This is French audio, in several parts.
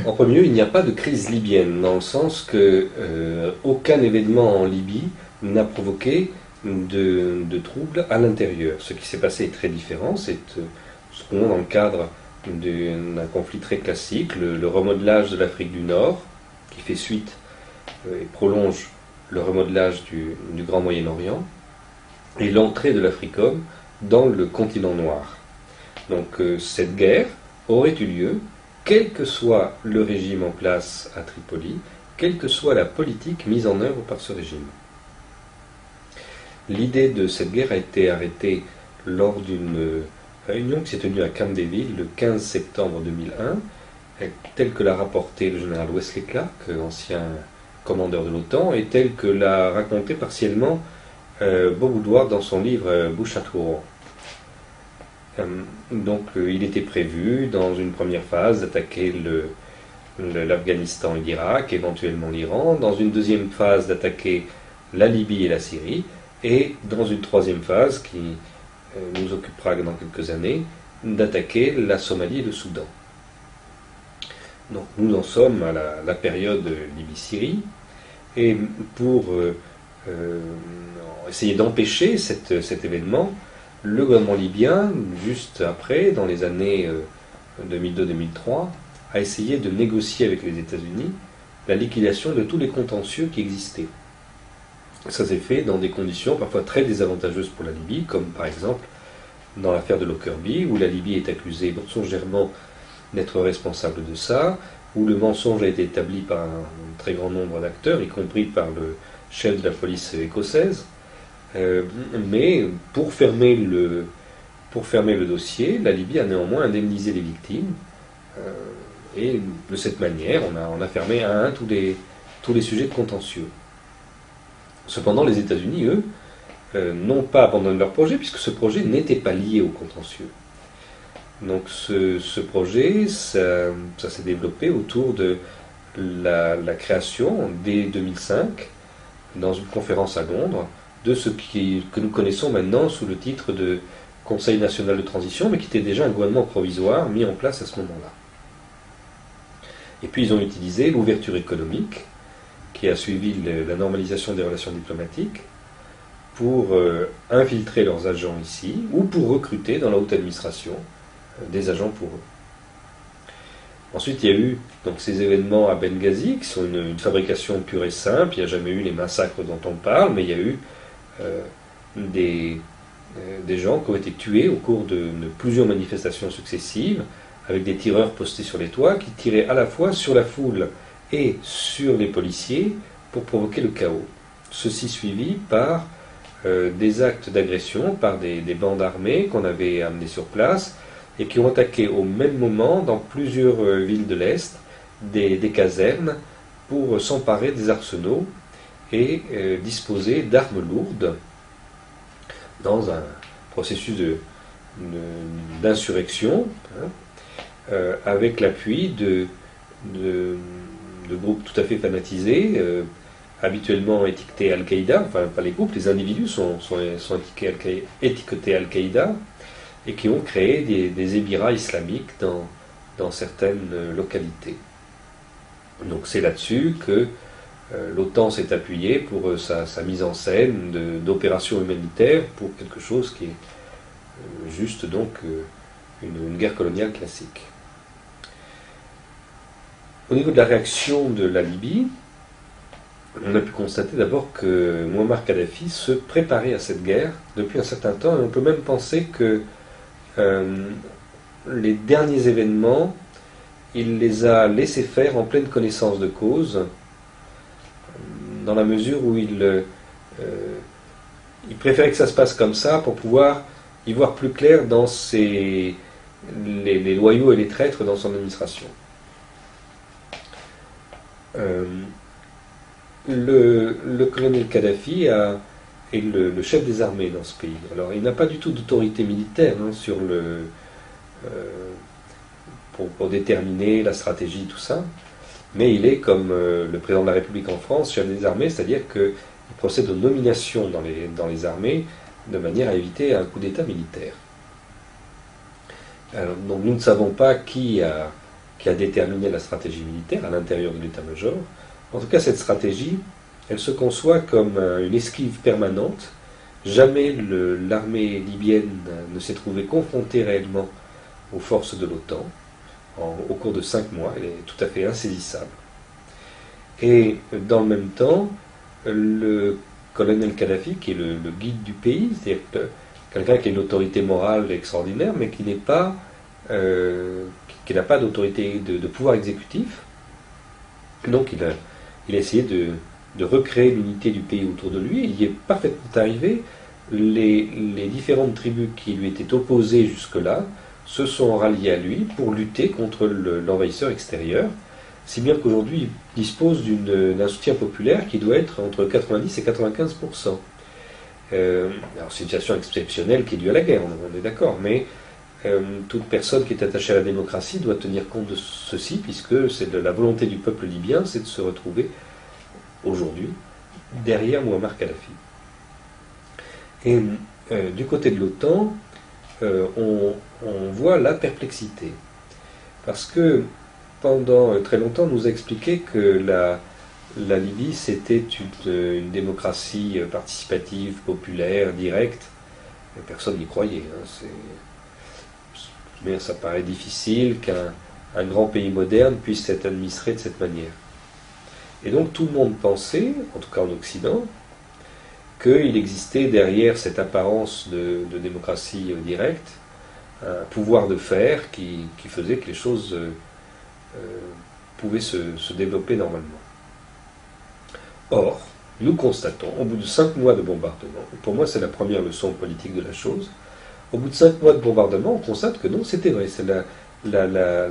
En premier lieu, il n'y a pas de crise libyenne, dans le sens que aucun événement en Libye n'a provoqué de troubles à l'intérieur. Ce qui s'est passé est très différent, c'est ce qu'on est dans le cadre d'un conflit très classique, le remodelage de l'Afrique du Nord, qui fait suite et prolonge le remodelage du Grand Moyen-Orient, et l'entrée de l'Africom dans le continent noir. Donc cette guerre aurait eu lieu, quel que soit le régime en place à Tripoli, quelle que soit la politique mise en œuvre par ce régime. L'idée de cette guerre a été arrêtée lors d'une réunion qui s'est tenue à Camp David le 15 septembre 2001, telle que l'a rapporté le général Wesley Clark, ancien commandeur de l'OTAN, et telle que l'a raconté partiellement Bob Woodward dans son livre Bush at War. Donc il était prévu dans une première phase d'attaquer l'Afghanistan et l'Irak, éventuellement l'Iran, dans une deuxième phase d'attaquer la Libye et la Syrie, et dans une troisième phase qui nous occupera dans quelques années, d'attaquer la Somalie et le Soudan. Donc nous en sommes à la période Libye-Syrie, et pour essayer d'empêcher cet événement, le gouvernement libyen, juste après, dans les années 2002-2003, a essayé de négocier avec les États-Unis la liquidation de tous les contentieux qui existaient. Ça s'est fait dans des conditions parfois très désavantageuses pour la Libye, comme par exemple dans l'affaire de Lockerbie, où la Libye est accusée mensongèrement d'être responsable de ça, où le mensonge a été établi par un très grand nombre d'acteurs, y compris par le chef de la police écossaise. Mais pour fermer le dossier, la Libye a néanmoins indemnisé les victimes, et de cette manière, on a fermé un à un tous les sujets de contentieux. Cependant, les États-Unis, eux, n'ont pas abandonné leur projet, puisque ce projet n'était pas lié au contentieux. Donc ce projet, ça s'est développé autour de la création, dès 2005, dans une conférence à Londres, de ce que nous connaissons maintenant sous le titre de Conseil national de transition, mais qui était déjà un gouvernement provisoire mis en place à ce moment-là. Et puis ils ont utilisé l'ouverture économique, qui a suivi la normalisation des relations diplomatiques, pour infiltrer leurs agents ici, ou pour recruter dans la haute administration des agents pour eux. Ensuite, il y a eu donc, ces événements à Benghazi, qui sont une fabrication pure et simple. Il n'y a jamais eu les massacres dont on parle, mais il y a eu des gens qui ont été tués au cours de plusieurs manifestations successives, avec des tireurs postés sur les toits, qui tiraient à la fois sur la foule et sur les policiers pour provoquer le chaos. Ceci suivi par des actes d'agression par des bandes armées qu'on avait amenées sur place et qui ont attaqué au même moment dans plusieurs villes de l'Est des casernes pour s'emparer des arsenaux et disposer d'armes lourdes dans un processus d'insurrection, avec l'appui de groupes tout à fait fanatisés, habituellement étiquetés Al-Qaïda, enfin pas les groupes, les individus sont étiquetés Al-Qaïda, et qui ont créé des émirats islamiques dans certaines localités. Donc c'est là-dessus que l'OTAN s'est appuyée pour sa mise en scène d'opérations humanitaires pour quelque chose qui est juste donc une guerre coloniale classique. Au niveau de la réaction de la Libye, on a pu constater d'abord que Muammar Kadhafi se préparait à cette guerre depuis un certain temps, et on peut même penser que les derniers événements, il les a laissés faire en pleine connaissance de cause, dans la mesure où il préférait que ça se passe comme ça pour pouvoir y voir plus clair dans les loyaux et les traîtres dans son administration. Le colonel Kadhafi est le chef des armées dans ce pays. Alors il n'a pas du tout d'autorité militaire pour déterminer la stratégie, tout ça, mais il est comme le président de la République en France, chef des armées, c'est-à-dire qu'il procède aux nominations dans les armées de manière à éviter un coup d'État militaire. Alors, donc nous ne savons pas qui a qui a déterminé la stratégie militaire à l'intérieur de l'état-major. En tout cas, cette stratégie, elle se conçoit comme une esquive permanente. Jamais l'armée libyenne ne s'est trouvée confrontée réellement aux forces de l'OTAN. Au cours de 5 mois, elle est tout à fait insaisissable. Et dans le même temps, le colonel Kadhafi, qui est le guide du pays, c'est-à-dire quelqu'un qui a une autorité morale extraordinaire, mais qui n'a pas d'autorité de pouvoir exécutif. Donc il a essayé de recréer l'unité du pays autour de lui. Il y est parfaitement arrivé. Les différentes tribus qui lui étaient opposées jusque-là se sont ralliées à lui pour lutter contre l'envahisseur extérieur, si bien qu'aujourd'hui il dispose d'un soutien populaire qui doit être entre 90 et 95%. Alors c'est une situation exceptionnelle qui est due à la guerre, on est d'accord, mais toute personne qui est attachée à la démocratie doit tenir compte de ceci, puisque c'est de la volonté du peuple libyen, c'est de se retrouver aujourd'hui derrière Mouammar Kadhafi. Et du côté de l'OTAN, on voit la perplexité. Parce que pendant très longtemps, on nous a expliqué que la Libye, c'était une démocratie participative, populaire, directe. Et personne n'y croyait. Mais ça paraît difficile qu'un grand pays moderne puisse être administré de cette manière. Et donc tout le monde pensait, en tout cas en Occident, qu'il existait derrière cette apparence de démocratie directe un pouvoir de fer qui faisait que les choses pouvaient se développer normalement. Or, nous constatons, au bout de 5 mois de bombardement, pour moi c'est la première leçon politique de la chose, au bout de 5 mois de bombardement, on constate que non, c'était vrai. La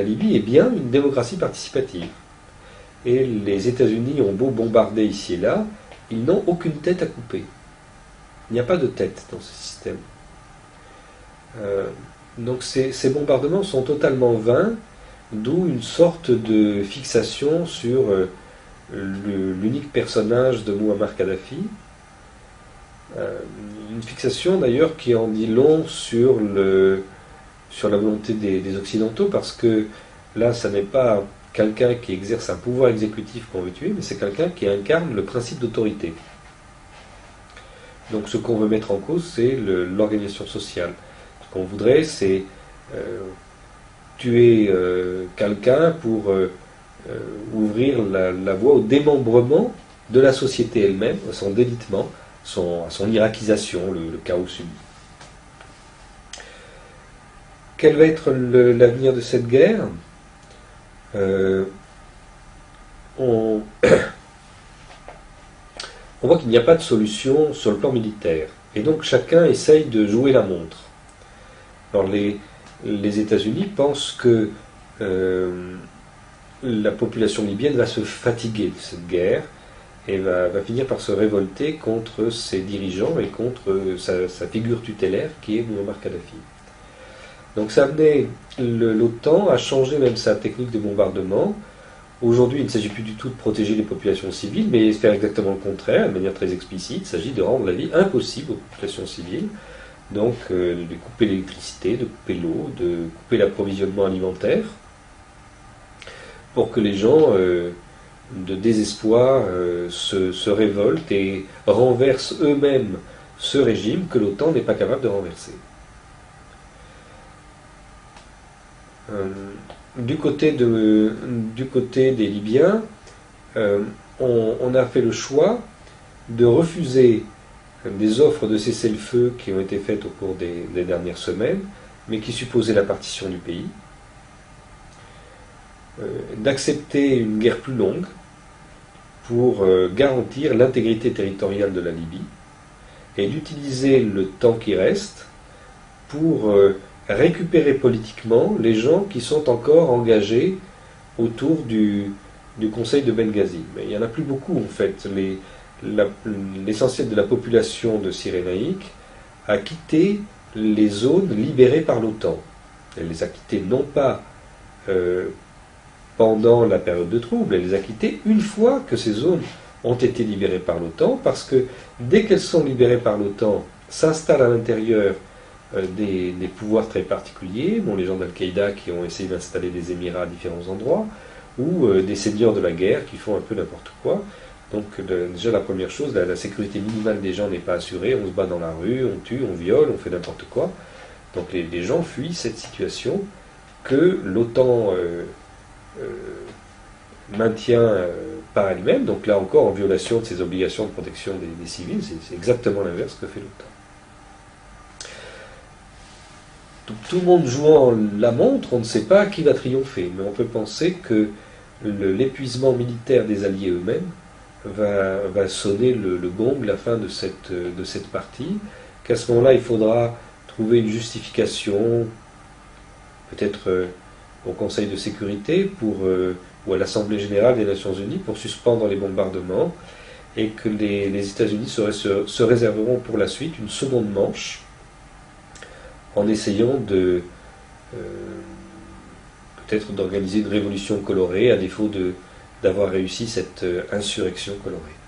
Libye est bien une démocratie participative. Et les États-Unis ont beau bombarder ici et là, ils n'ont aucune tête à couper. Il n'y a pas de tête dans ce système. Donc ces bombardements sont totalement vains, d'où une sorte de fixation sur l'unique personnage de Mouammar Kadhafi. Une fixation d'ailleurs qui en dit long sur la volonté des Occidentaux, parce que là, ça n'est pas quelqu'un qui exerce un pouvoir exécutif qu'on veut tuer, mais c'est quelqu'un qui incarne le principe d'autorité. Donc ce qu'on veut mettre en cause, c'est l'organisation sociale. Ce qu'on voudrait, c'est tuer quelqu'un pour ouvrir la voie au démembrement de la société elle-même, à son délitement, à son irakisation, le chaos subi. Quel va être l'avenir de cette guerre ? On voit qu'il n'y a pas de solution sur le plan militaire. Et donc chacun essaye de jouer la montre. Alors les États-Unis pensent que la population libyenne va se fatiguer de cette guerre et va finir par se révolter contre ses dirigeants et contre sa figure tutélaire qui est Mouammar Kadhafi. Donc ça a amené l'OTAN à changer même sa technique de bombardement. Aujourd'hui, il ne s'agit plus du tout de protéger les populations civiles, mais de faire exactement le contraire, de manière très explicite. Il s'agit de rendre la vie impossible aux populations civiles. Donc de couper l'électricité, de couper l'eau, de couper l'approvisionnement alimentaire, pour que les gens, de désespoir, se révoltent et renversent eux-mêmes ce régime que l'OTAN n'est pas capable de renverser. Du côté des Libyens, on a fait le choix de refuser des offres de cessez-le-feu qui ont été faites au cours des dernières semaines, mais qui supposaient la partition du pays, d'accepter une guerre plus longue pour garantir l'intégrité territoriale de la Libye, et d'utiliser le temps qui reste pour récupérer politiquement les gens qui sont encore engagés autour du Conseil de Benghazi. Mais il n'y en a plus beaucoup en fait. L'essentiel de la population de Cyrénaïque a quitté les zones libérées par l'OTAN. Elle les a quittées non pas pendant la période de trouble, elle les a quittées une fois que ces zones ont été libérées par l'OTAN, parce que dès qu'elles sont libérées par l'OTAN, s'installent à l'intérieur des pouvoirs très particuliers, bon, les gens d'Al-Qaïda qui ont essayé d'installer des émirats à différents endroits, ou des seigneurs de la guerre qui font un peu n'importe quoi. Donc déjà la première chose, la sécurité minimale des gens n'est pas assurée, on se bat dans la rue, on tue, on viole, on fait n'importe quoi. Donc les gens fuient cette situation que l'OTAN maintient par elle-même, donc là encore en violation de ses obligations de protection des civils, c'est exactement l'inverse que fait l'OTAN. Donc, tout le monde jouant la montre, on ne sait pas qui va triompher, mais on peut penser que l'épuisement militaire des Alliés eux-mêmes va sonner le gong, la fin de cette partie, qu'à ce moment-là il faudra trouver une justification, peut-être au Conseil de sécurité ou à l'Assemblée générale des Nations Unies pour suspendre les bombardements, et que les États-Unis se réserveront pour la suite une seconde manche en essayant peut-être d'organiser une révolution colorée à défaut d'avoir réussi cette insurrection colorée.